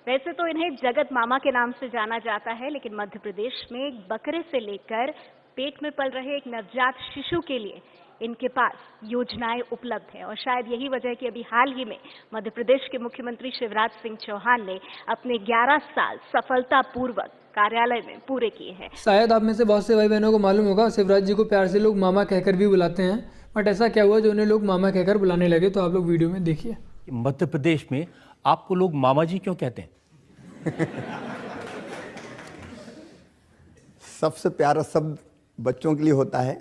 वैसे तो इन्हें जगत मामा के नाम से जाना जाता है, लेकिन मध्य प्रदेश में एक बकरे से लेकर पेट में पल रहे एक नवजात शिशु के लिए इनके पास योजनाएं उपलब्ध है। और शायद यही वजह है कि अभी हाल ही में मध्य प्रदेश के मुख्यमंत्री शिवराज सिंह चौहान ने अपने 11 साल सफलतापूर्वक कार्यालय में पूरे किए हैं। शायद आप में से बहुत से भाई बहनों को मालूम होगा, शिवराज जी को प्यार से लोग मामा कहकर भी बुलाते हैं, बट ऐसा क्या हुआ जो उन्हें लोग मामा कहकर बुलाने लगे, तो आप लोग वीडियो में देखिए। मध्य प्रदेश में आपको लोग मामा जी क्यों कहते हैं? सबसे प्यारा शब्द बच्चों के लिए होता है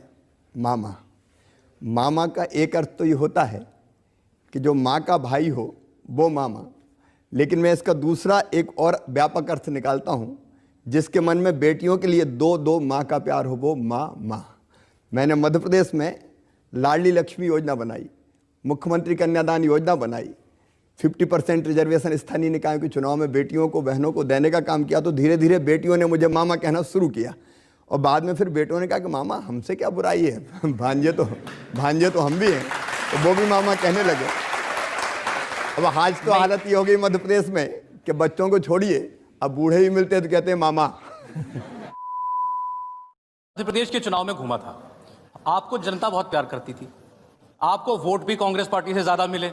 मामा। मामा का एक अर्थ तो ये होता है कि जो माँ का भाई हो वो मामा, लेकिन मैं इसका दूसरा एक और व्यापक अर्थ निकालता हूँ, जिसके मन में बेटियों के लिए दो दो माँ का प्यार हो वो माँ माँ। मैंने मध्य प्रदेश में लाडली लक्ष्मी योजना बनाई, मुख्यमंत्री कन्यादान योजना बनाई, 50% रिजर्वेशन स्थानीय निकायों के चुनाव में बेटियों को बहनों को देने का काम किया। तो धीरे धीरे बेटियों ने मुझे मामा कहना शुरू किया और बाद में फिर बेटों ने कहा कि मामा हमसे क्या बुराई है, भांजे तो हम भी हैं, तो वो भी मामा कहने लगे। अब आज तो हालत ये हो गई मध्य प्रदेश में कि बच्चों को छोड़िए, अब बूढ़े भी मिलते हैं तो कहते हैं मामा। मध्य प्रदेश के चुनाव में घूमा था, आपको जनता बहुत प्यार करती थी, आपको वोट भी कांग्रेस पार्टी से ज्यादा मिले,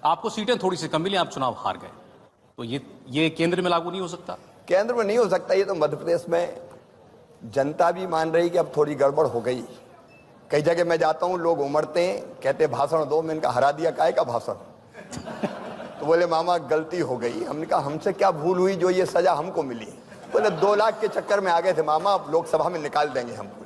आपको सीटें थोड़ी सी कम मिली, आप चुनाव हार गए। तो ये केंद्र में लागू नहीं हो सकता? केंद्र में नहीं हो सकता, ये तो मध्य प्रदेश में जनता भी मान रही कि अब थोड़ी गड़बड़ हो गई। कई जगह मैं जाता हूं, लोग उमड़ते हैं, कहते भाषण दो। मैंने कहा हरा दिया काहे का भाषण? तो बोले मामा गलती हो गई। हमने कहा हमसे क्या भूल हुई जो ये सजा हमको मिली? बोले 2 लाख के चक्कर में आ गए थे मामा, अब लोकसभा में निकाल देंगे हम पूरा।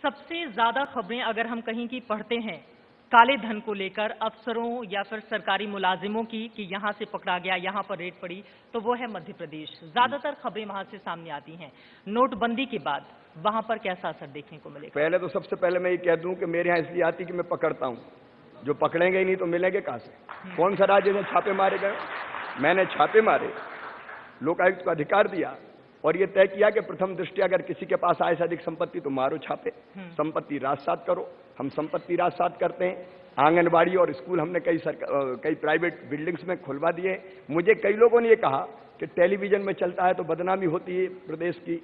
सबसे ज्यादा खबरें अगर हम कहीं की पढ़ते हैं काले धन को लेकर, अफसरों या फिर सरकारी मुलाजिमों की कि यहां से पकड़ा गया, यहां पर रेड पड़ी, तो वो है मध्य प्रदेश। ज्यादातर खबरें वहां से सामने आती हैं। नोटबंदी के बाद वहां पर कैसा असर देखने को मिलेगा? पहले तो सबसे पहले मैं ये कह दूं कि मेरे यहाँ इसलिए आती कि मैं पकड़ता हूं, जो पकड़ेंगे ही नहीं तो मिलेंगे कहां से? कौन सा राज्य में छापे मारे गए? मैंने छापे मारे, लोकायुक्त को अधिकार दिया और ये तय किया कि प्रथम दृष्टया अगर किसी के पास आय से अधिक संपत्ति तो मारो छापे, संपत्ति राजसात करो। हम संपत्ति राजसात करते हैं। आंगनबाड़ी और स्कूल हमने कई प्राइवेट बिल्डिंग्स में खुलवा दिए। मुझे कई लोगों ने ये कहा कि टेलीविजन में चलता है तो बदनामी होती है प्रदेश की।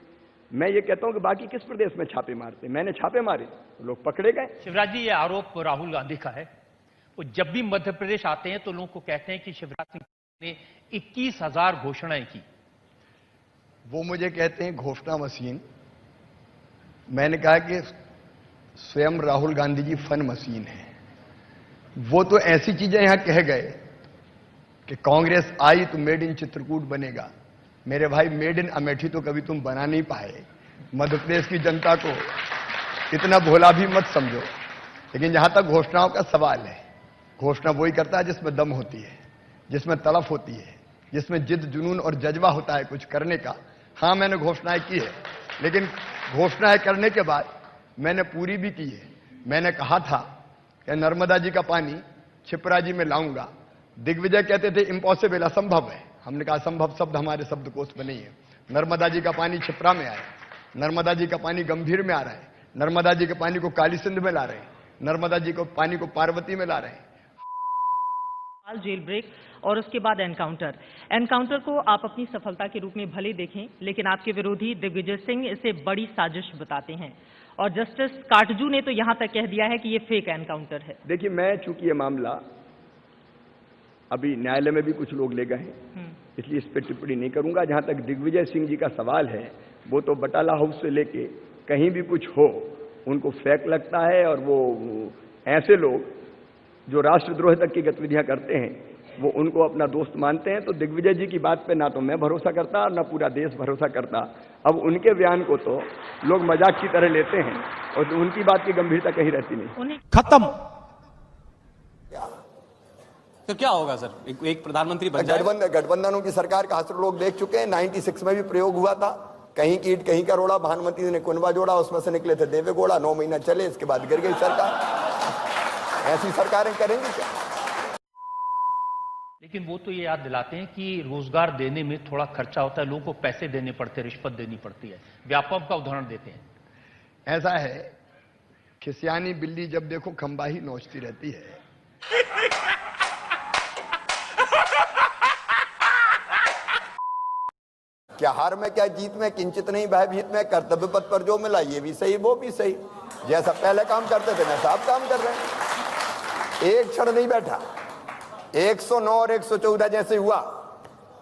मैं ये कहता हूं कि बाकी किस प्रदेश में छापे मारते? मैंने छापे मारे, लोग पकड़े गए। शिवराज जी, ये आरोप राहुल गांधी का है। वो जब भी मध्य प्रदेश आते हैं तो लोगों को कहते हैं कि शिवराज सिंह ने 21,000 घोषणाएं की। वो मुझे कहते हैं घोषणा मशीन। मैंने कहा कि स्वयं राहुल गांधी जी फन मशीन है। वो तो ऐसी चीजें यहां कह गए कि कांग्रेस आई तो मेड इन चित्रकूट बनेगा। मेरे भाई, मेड इन अमेठी तो कभी तुम बना नहीं पाए। मध्य प्रदेश की जनता को इतना भोला भी मत समझो। लेकिन जहां तक घोषणाओं का सवाल है, घोषणा वही करता है जिसमें दम होती है, जिसमें तड़फ होती है, जिसमें जिद जुनून और जज्बा होता है कुछ करने का। हां, मैंने घोषणाएं की है, लेकिन घोषणाएं करने के बाद मैंने पूरी भी की है। मैंने कहा था कि नर्मदा जी का पानी छिपरा जी में लाऊंगा। दिग्विजय कहते थे इम्पॉसिबल, असंभव है। हमने कहा असंभव शब्द हमारे शब्दकोश में नहीं है। नर्मदा जी का पानी छिपरा में आया, नर्मदा जी का पानी गंभीर में आ रहा है, नर्मदा जी के पानी को काली सिंध में ला रहे हैं, नर्मदा जी को पानी को पार्वती में ला रहे हैं। जेल ब्रेक और उसके बाद एनकाउंटर को आप अपनी सफलता के रूप में भले देखें, लेकिन आपके विरोधी दिग्विजय सिंह इसे बड़ी साजिश बताते हैं। और जस्टिस काटजू ने तो यहां तक कह दिया है कि ये फेक एनकाउंटर है। देखिए, मैं चूंकि ये मामला अभी न्यायालय में भी कुछ लोग ले गए हैं, इसलिए इस पर टिप्पणी नहीं करूंगा। जहां तक दिग्विजय सिंह जी का सवाल है, वो तो बटाला हाउस से लेके कहीं भी कुछ हो उनको फेक लगता है। और वो ऐसे लोग जो राष्ट्रद्रोह तक की गतिविधियां करते हैं, वो उनको अपना दोस्त मानते हैं। तो दिग्विजय जी की बात पे ना तो मैं भरोसा करता और ना पूरा देश भरोसा करता। अब उनके बयान को तो लोग मजाक की तरह लेते हैं और उनकी बात की गंभीरता कहीं रहती नहीं। खत्म। तो क्या होगा सर? एक प्रधानमंत्री बन जाएगा। गठबंधनों की सरकार का असर लोग देख चुके हैं। 96 में भी प्रयोग हुआ था, कहीं की ईंट कहीं का रोड़ा। प्रधानमंत्री ने कुनबा जोड़ा, उसमें से निकले थे देवेगौड़ा। 9 महीना चले, इसके बाद गिर गई सरकार। ऐसी सरकारें करेंगी क्या? लेकिन वो तो ये याद दिलाते हैं कि रोजगार देने में थोड़ा खर्चा होता है, लोगों को पैसे देने पड़ते हैं, रिश्वत देनी पड़ती है। व्यापक का उदाहरण देते हैं। ऐसा है, खिसियानी बिल्ली जब देखो खंबा ही नोचती रहती है। क्या हार में क्या जीत में किंचित नहीं भयभीत में, कर्तव्य पथ पर जो मिला ये भी सही वो भी सही, जैसा पहले काम करते थे वैसा आप काम कर रहे हैं। एक क्षण नहीं बैठा, 109 और 114 जैसे हुआ,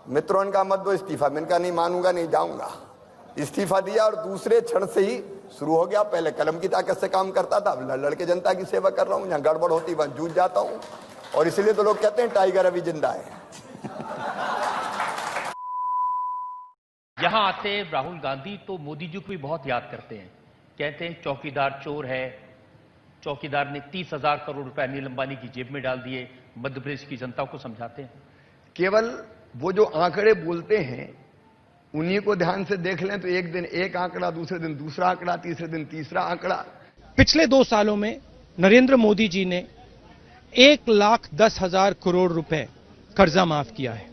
मित्रों का मत दो इस्तीफा, मैंने कहा नहीं मानूंगा नहीं जाऊंगा, इस्तीफा दिया और दूसरे क्षण से ही शुरू हो गया। पहले कलम की ताकत से काम करता था, अब लड़ के जनता की सेवा कर रहा हूं, जहां गड़बड़ होती वहां जूझ जाता हूं, और इसलिए तो लोग कहते हैं टाइगर अभी जिंदा है। यहां आते हैं राहुल गांधी तो मोदी जी को भी बहुत याद करते हैं, कहते हैं चौकीदार चोर है, चौकीदार ने 30,000 करोड़ रुपए अनिल अंबानी की जेब में डाल दिए, मध्य प्रदेश की जनता को समझाते हैं। केवल वो जो आंकड़े बोलते हैं उन्हीं को ध्यान से देख लें तो एक दिन एक आंकड़ा, दूसरे दिन दूसरा आंकड़ा, तीसरे दिन तीसरा आंकड़ा। पिछले 2 सालों में नरेंद्र मोदी जी ने 1,10,000 करोड़ रुपए कर्जा माफ किया है।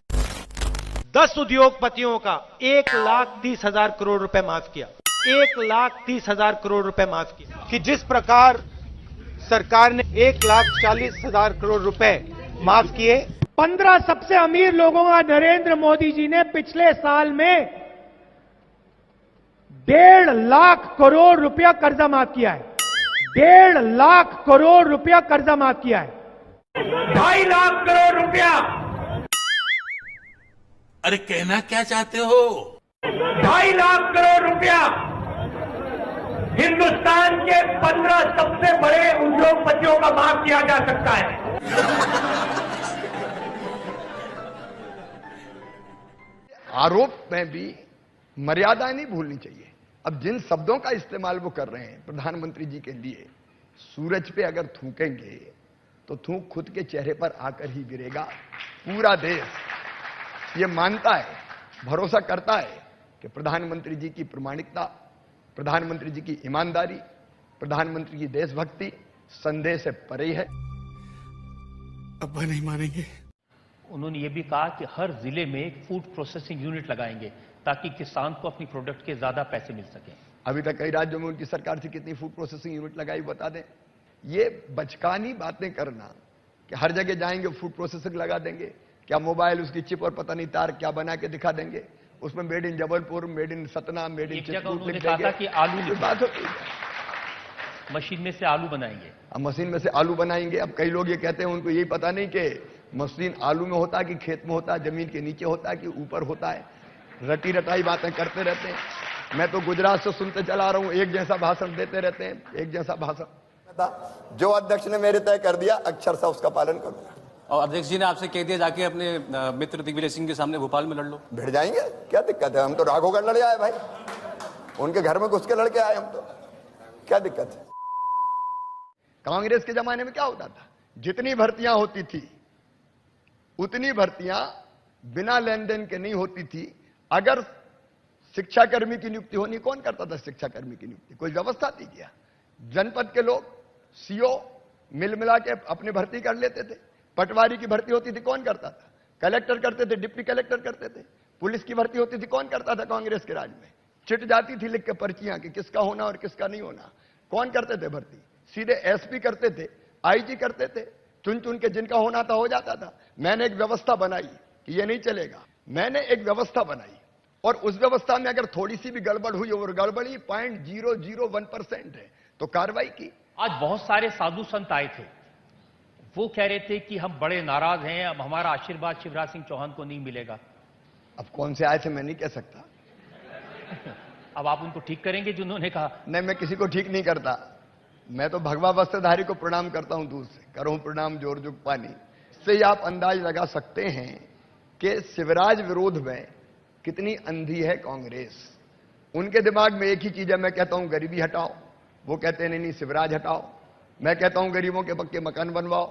10 उद्योगपतियों का 1,30,000 करोड़ रुपए माफ किया, 1,30,000 करोड़ रुपए माफ किया। कि जिस प्रकार सरकार ने 1,40,000 करोड़ रुपए माफ किए, 15 सबसे अमीर लोगों का नरेंद्र मोदी जी ने पिछले साल में 1.5 लाख करोड़ रुपया कर्जा माफ किया है, 1.5 लाख करोड़ रुपया कर्जा माफ किया है, 2.5 लाख करोड़ रुपया। अरे कहना क्या चाहते हो? 2.5 लाख करोड़ रुपया हिंदुस्तान के 15 सबसे बड़े उद्योगपतियों का माफ किया जा सकता है। आरोप में भी मर्यादा नहीं भूलनी चाहिए। अब जिन शब्दों का इस्तेमाल वो कर रहे हैं प्रधानमंत्री जी के लिए, सूरज पे अगर थूकेंगे तो थूक खुद के चेहरे पर आकर ही गिरेगा। पूरा देश ये मानता है, भरोसा करता है कि प्रधानमंत्री जी की प्रामाणिकता, प्रधानमंत्री जी की ईमानदारी, प्रधानमंत्री की देशभक्ति संदेह से परे है। अब्बा नहीं मानेंगे। उन्होंने ये भी कहा कि हर जिले में एक फूड प्रोसेसिंग यूनिट लगाएंगे ताकि किसान को अपनी प्रोडक्ट के ज्यादा पैसे मिल सके। अभी तक कई राज्यों में उनकी सरकार से कितनी फूड प्रोसेसिंग यूनिट लगाई बता दें। ये बचकानी बातें करना कि हर जगह जाएंगे फूड प्रोसेसिंग लगा देंगे, क्या मोबाइल उसकी चिप और पता नहीं तार क्या बना के दिखा देंगे, उसमें made in Jabalpur, made in Satna, made in Chitrakoot लिख देंगे। कि आलू कोई बात होती है? मशीन में से आलू बनाएंगे। अब मशीन में से आलू बनाएंगे। अब कई लोग ये कहते हैं उनको यही पता नहीं कि मशीन आलू में होता है कि खेत में होता है, जमीन के नीचे होता है कि ऊपर होता है। रटी रटाई बातें करते रहते हैं। मैं तो गुजरात से सुनते चला रहा हूं, एक जैसा भाषण देते रहते हैं, एक जैसा भाषण। जो अध्यक्ष ने मेरे तय कर दिया अक्षर से उसका पालन करूंगा। और अध्यक्ष जी ने आपसे कह दिया जाके अपने मित्र दिग्विजय सिंह के सामने भोपाल में लड़ लो। भिड़ जाएंगे, क्या दिक्कत है? हम तो राघवगढ़ लड़े आए भाई, उनके घर में घुस के लड़के आए हम तो, क्या दिक्कत है? कांग्रेस के जमाने में क्या होता था, जितनी भर्तियां होती थी उतनी भर्तियां बिना लेन देन के नहीं होती थी। अगर शिक्षाकर्मी की नियुक्ति होनी, कौन करता था शिक्षाकर्मी की नियुक्ति? कोई व्यवस्था थी क्या? जनपद के लोग सीओ मिल मिला के अपनी भर्ती कर लेते थे। पटवारी की भर्ती होती थी, कौन करता था? कलेक्टर करते थे, डिप्टी कलेक्टर करते थे। पुलिस की भर्ती होती थी, कौन करता था? कांग्रेस के राज में चिट जाती थी लिख के पर्चियां कि किसका होना और किसका नहीं होना। कौन करते थे भर्ती? सीधे एसपी करते थे, आईजी करते थे, चुन चुन के जिनका होना था हो जाता था। मैंने एक व्यवस्था बनाई कि ये नहीं चलेगा, मैंने एक व्यवस्था बनाई और उस व्यवस्था में अगर थोड़ी सी भी गड़बड़ हुई और गड़बड़ी 0.001% है तो कार्रवाई की। आज बहुत सारे साधु संत आए थे, वो कह रहे थे कि हम बड़े नाराज हैं, अब हमारा आशीर्वाद शिवराज सिंह चौहान को नहीं मिलेगा। अब कौन से आए थे मैं नहीं कह सकता। अब आप उनको ठीक करेंगे जिन्होंने कहा? नहीं, मैं किसी को ठीक नहीं करता। मैं तो भगवा वस्त्रधारी को प्रणाम करता हूं दूर से, करूं प्रणाम जोर जुग पानी। इससे ही आप अंदाज लगा सकते हैं कि शिवराज विरोध में कितनी अंधी है कांग्रेस। उनके दिमाग में एक ही चीज है, मैं कहता हूं गरीबी हटाओ, वो कहते हैं नहीं शिवराज हटाओ। मैं कहता हूं गरीबों के पक्के मकान बनवाओ,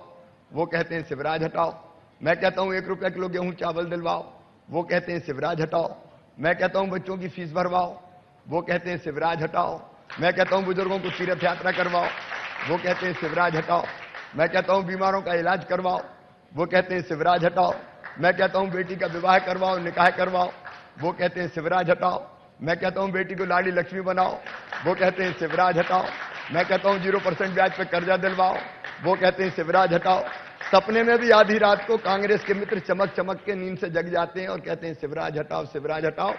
वो कहते हैं शिवराज हटाओ। मैं कहता हूं 1 रुपया किलो गेहूं चावल दिलवाओ, वो कहते हैं शिवराज हटाओ। मैं कहता हूं बच्चों की फीस भरवाओ, वो कहते हैं शिवराज हटाओ। मैं कहता हूं बुजुर्गों को तीर्थ यात्रा करवाओ, वो कहते हैं शिवराज हटाओ। मैं कहता हूं बीमारों का इलाज करवाओ, वो कहते हैं शिवराज हटाओ। मैं कहता हूं बेटी का विवाह करवाओ, निकाह करवाओ, वो कहते हैं शिवराज हटाओ। मैं कहता हूं बेटी को लाड़ी लक्ष्मी बनाओ, वो कहते हैं शिवराज हटाओ। मैं कहता हूं 0% ब्याज पे कर्जा दिलवाओ, वो कहते हैं शिवराज हटाओ। सपने में भी आधी रात को कांग्रेस के मित्र चमक चमक के नींद से जग जाते हैं और कहते हैं शिवराज हटाओ, शिवराज हटाओ।